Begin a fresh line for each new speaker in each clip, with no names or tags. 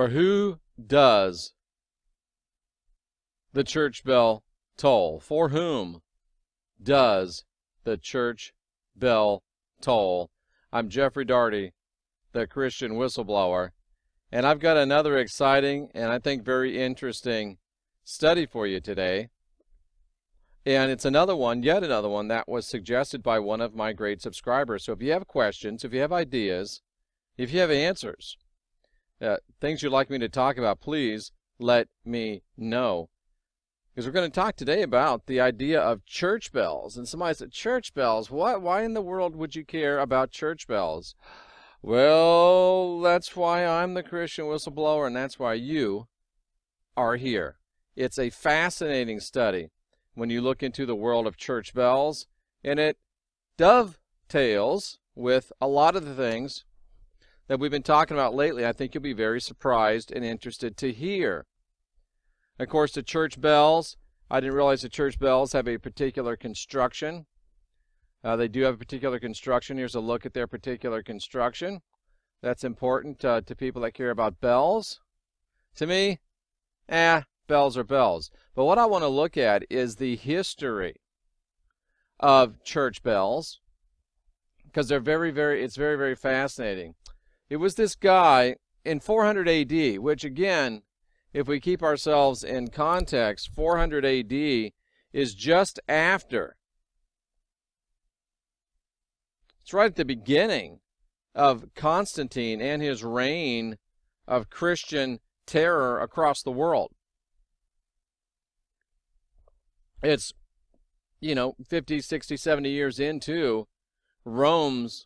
For who does the church bell toll? For whom does the church bell toll? I'm Jeffrey Daugherty, the Christian Whistleblower, and I've got another exciting and I think very interesting study for you today. And it's another one, yet another one, that was suggested by one of my great subscribers. So if you have questions, if you have ideas, if you have answers, things you'd like me to talk about, please let me know. Because we're going to talk today about the idea of church bells. And somebody said, church bells? What? Why in the world would you care about church bells? Well, that's why I'm the Christian Whistleblower, and that's why you are here. It's a fascinating study when you look into the world of church bells, and it dovetails with a lot of the things that we've been talking about lately. I think you'll be very surprised and interested to hear. Of course, the church bells, I didn't realize the church bells have a particular construction. They do have a particular construction. Here's a look at their particular construction. That's important to people that care about bells. To me, bells are bells. But what I want to look at is the history of church bells, because they're it's very, very fascinating. It was this guy in 400 AD, which again, if we keep ourselves in context, 400 AD is just after. It's right at the beginning of Constantine and his reign of Christian terror across the world. It's, 50, 60, 70 years into Rome's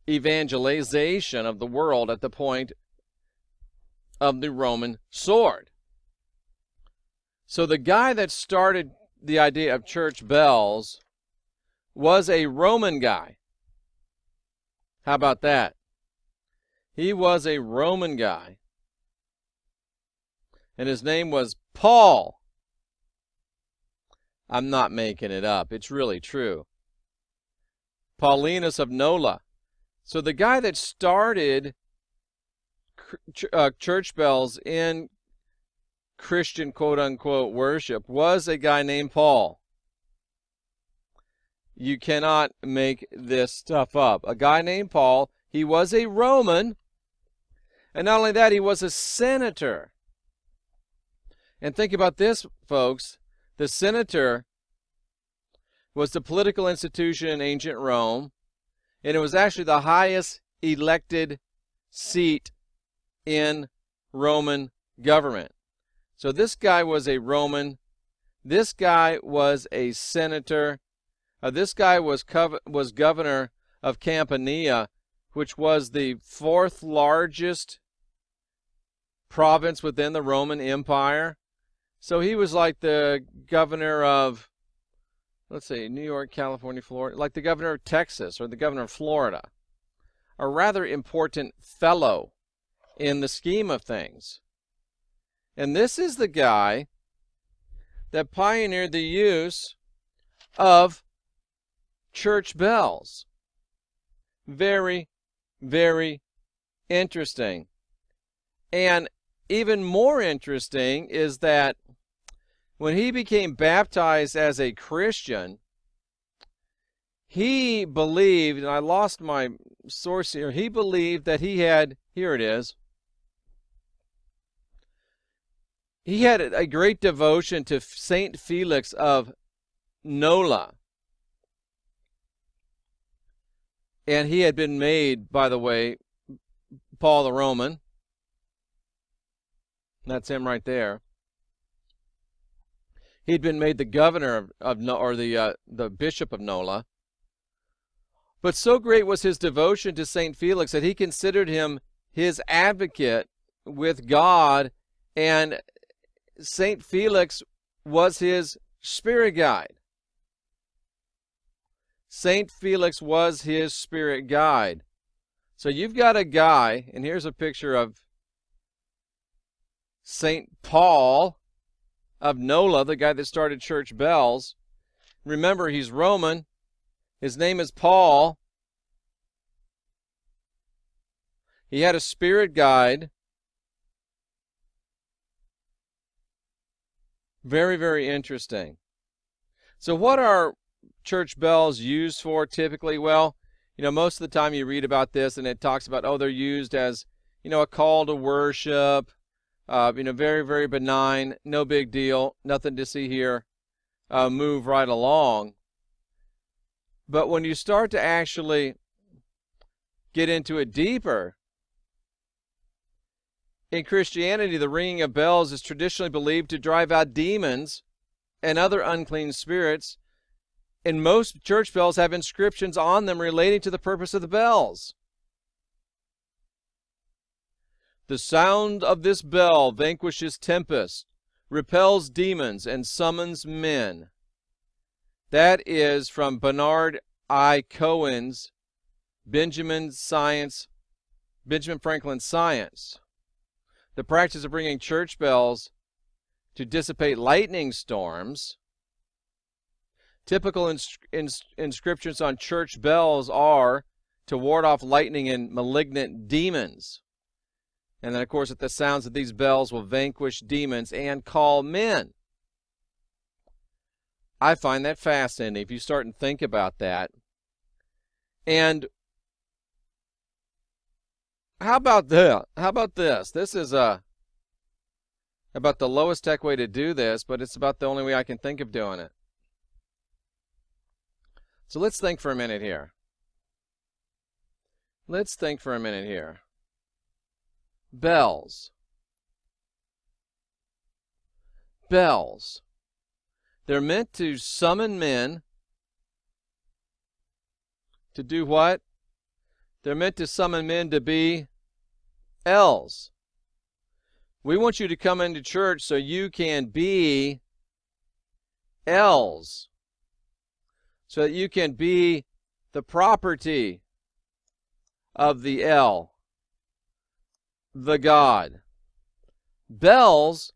evangelization of the world at the point of the Roman sword. So the guy that started the idea of church bells was a Roman guy. How about that? He was a Roman guy. And his name was Paul. I'm not making it up. It's really true. Paulinus of Nola. So the guy that started church bells in Christian quote-unquote worship was a guy named Paul. You cannot make this stuff up. A guy named Paul. He was a Roman. And not only that, he was a senator. And think about this, folks. The senator was the political institution in ancient Rome, and it was actually the highest elected seat in Roman government. So this guy was a Roman. This guy was a senator. This guy was governor of Campania, which was the fourth largest province within the Roman Empire. So he was like the governor of, let's see, New York, California, Florida, like the governor of Texas or the governor of Florida. A rather important fellow in the scheme of things. And this is the guy that pioneered the use of church bells. Very, very interesting. And even more interesting is that when he became baptized as a Christian, he believed, and I lost my source here, he believed that he had, here it is, he had a great devotion to Saint Felix of Nola. And he had been made, by the way, Paul the Roman. That's him right there. He'd been made the governor or the bishop of Nola. But so great was his devotion to Saint Felix that he considered him his advocate with God, and Saint Felix was his spirit guide. Saint Felix was his spirit guide. So you've got a guy, and here's a picture of Saint Paul of Nola, the guy that started church bells. Remember, he's Roman. His name is Paul. He had a spirit guide. Very, very interesting. So what are church bells used for typically? Well, most of the time you read about this and it talks about, oh, they're used as, a call to worship, very, very benign, no big deal, nothing to see here, move right along. But when you start to actually get into it deeper, in Christianity, the ringing of bells is traditionally believed to drive out demons and other unclean spirits, and most church bells have inscriptions on them relating to the purpose of the bells. The sound of this bell vanquishes tempests, repels demons, and summons men. That is from Bernard I. Cohen's Benjamin Franklin's Science. The practice of ringing church bells to dissipate lightning storms. Typical inscriptions on church bells are to ward off lightning and malignant demons. And then, of course, at the sounds of these bells will vanquish demons and call men. I find that fascinating if you start and think about that. And how about this? This is about the lowest tech way to do this, but it's about the only way I can think of doing it. So let's think for a minute here. Bells. They're meant to summon men to do what? They're meant to summon men to be elves. We want you to come into church so you can be elves, so that you can be the property of the El, the God. Bells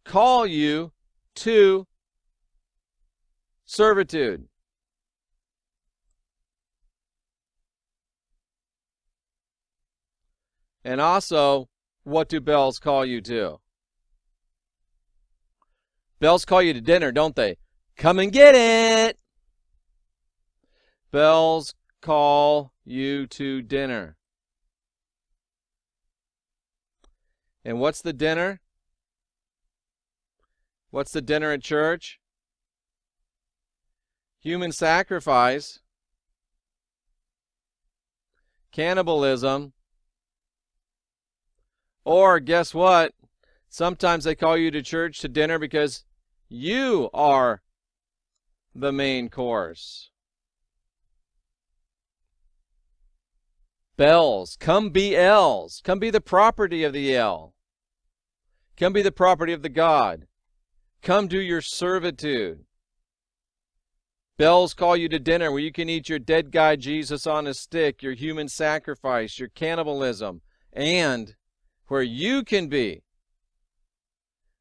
call you to servitude. And also, what do bells call you to? Bells call you to dinner, don't they? Come and get it! Bells call you to dinner. And what's the dinner? What's the dinner at church? Human sacrifice, cannibalism, or guess what? Sometimes they call you to church to dinner because you are the main course. Bells, come be elves. Come be the property of the El. Come be the property of the God. Come do your servitude. Bells call you to dinner where you can eat your dead guy Jesus on a stick, your human sacrifice, your cannibalism, and where you can be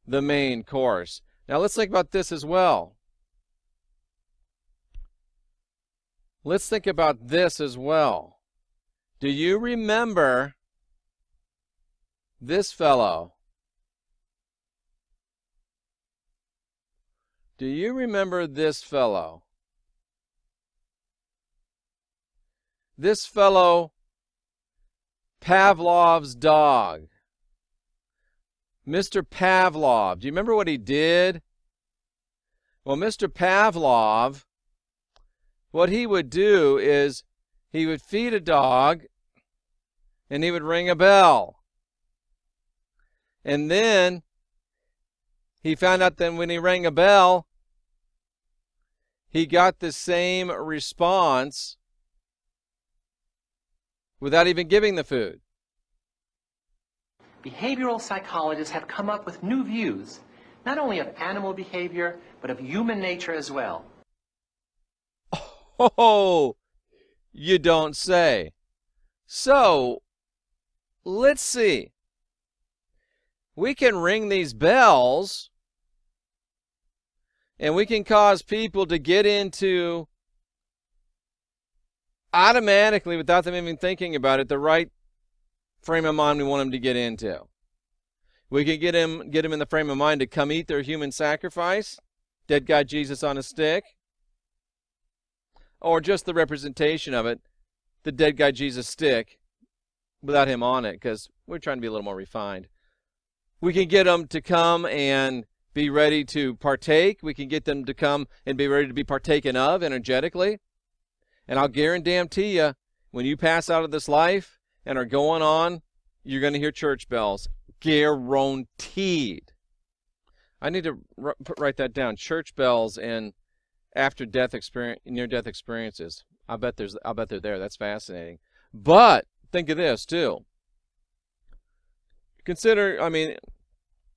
the main course. Now let's think about this as well. Let's think about this as well. Do you remember this fellow? Do you remember this fellow? This fellow, Pavlov's dog. Mr. Pavlov. Do you remember what he did? Well, Mr. Pavlov, what he would do is he would feed a dog and he would ring a bell. And then he found out that when he rang a bell, he got the same response without even giving the food.
Behavioral psychologists have come up with new views, not only of animal behavior, but of human nature as well.
Oh, you don't say. So, let's see. We can ring these bells, and we can cause people to get into, automatically, without them even thinking about it, the right frame of mind we want them to get into. We can get him in the frame of mind to come eat their human sacrifice, dead guy Jesus on a stick, or just the representation of it, the dead guy Jesus stick, without him on it, because we're trying to be a little more refined. We can get them to come and be ready to partake. We can get them to come and be ready to be partaken of energetically. And I'll guarantee you, when you pass out of this life and are going on, you're going to hear church bells. Guaranteed. I need to write that down. Church bells and after-death experience, near-death experiences. I bet they're there. That's fascinating. But think of this too. Consider, I mean,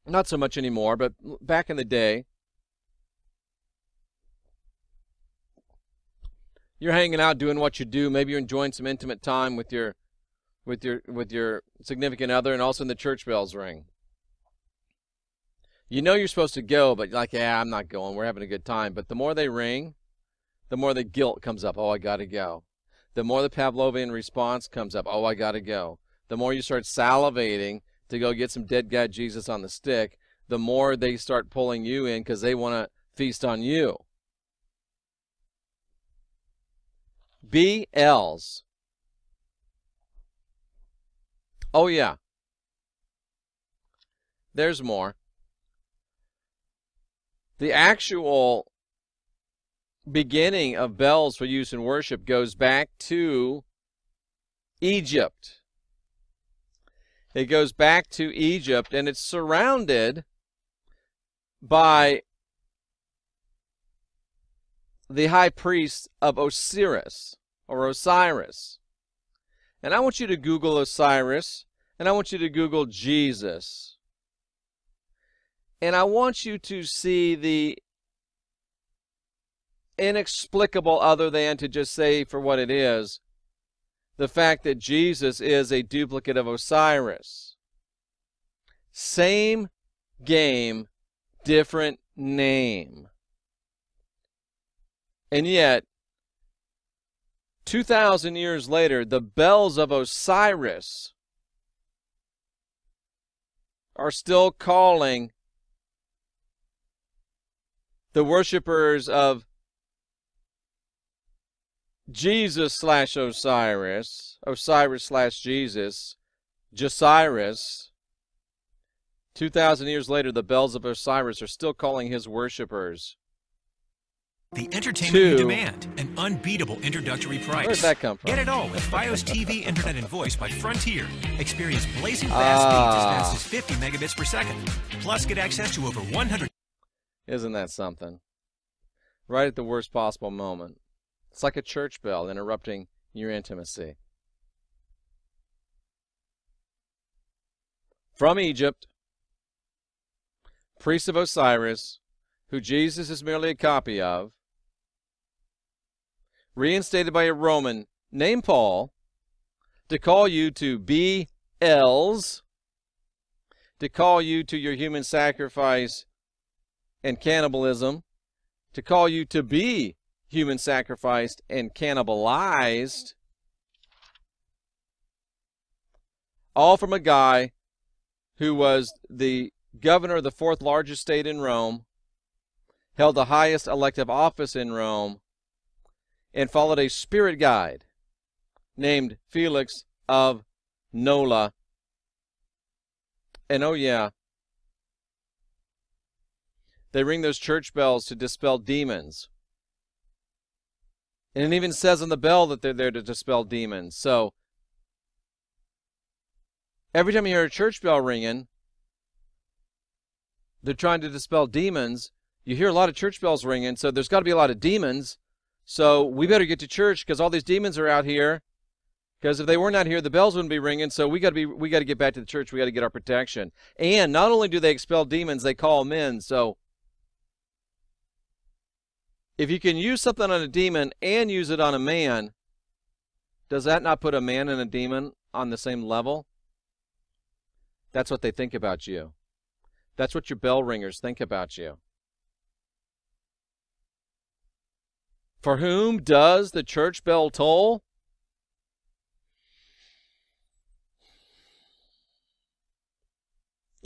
not so much anymore, but back in the day, you're hanging out doing what you do. Maybe you're enjoying some intimate time with your significant other, and all of a sudden the church bells ring. You know you're supposed to go, but you're like, yeah, I'm not going. We're having a good time. But the more they ring, the more the guilt comes up. Oh, I got to go. The more the Pavlovian response comes up. Oh, I got to go. The more you start salivating to go get some dead guy Jesus on the stick, the more they start pulling you in because they want to feast on you. BLs. Oh, yeah. There's more. The actual beginning of bells for use in worship goes back to Egypt. It goes back to Egypt, and it's surrounded by the high priest of Osiris, or Osiris. And I want you to Google Osiris, and I want you to Google Jesus. And I want you to see the inexplicable, other than to just say for what it is, the fact that Jesus is a duplicate of Osiris. Same game, different name. And yet, 2,000 years later, the bells of Osiris are still calling the worshipers of Jesus slash Osiris, Osiris slash Jesus, Josiris. 2,000 years later, the bells of Osiris are still calling his worshipers.
The entertainment you demand, an unbeatable introductory price.
Where'd that come from?
Get it all with Fios TV, Internet, and Voice by Frontier. Experience blazing fast speeds as fast as 50 megabits per second. Plus, get access to over 100.
Isn't that something? Right at the worst possible moment. It's like a church bell interrupting your intimacy. From Egypt, priest of Osiris, who Jesus is merely a copy of, reinstated by a Roman named Paul, to call you to be elves, to call you to your human sacrifice and cannibalism, to call you to be human sacrificed and cannibalized, all from a guy who was the governor of the fourth largest state in Rome, held the highest elective office in Rome, and followed a spirit guide named Felix of Nola. And oh yeah, they ring those church bells to dispel demons. And it even says on the bell that they're there to dispel demons. So every time you hear a church bell ringing, they're trying to dispel demons. You hear a lot of church bells ringing, so there's got to be a lot of demons. So we better get to church because all these demons are out here. Because if they were not here, the bells wouldn't be ringing. So we got to get back to the church. We got to get our protection. And not only do they expel demons, they call them in. So if you can use something on a demon and use it on a man, does that not put a man and a demon on the same level? That's what they think about you. That's what your bell ringers think about you. For whom does the church bell toll?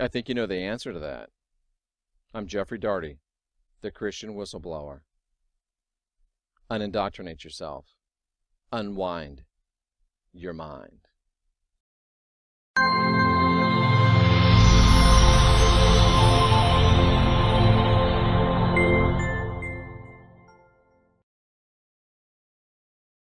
I think you know the answer to that. I'm Jeffrey Daugherty, the Christian whistleblower. Unindoctrinate yourself. Unwind your mind.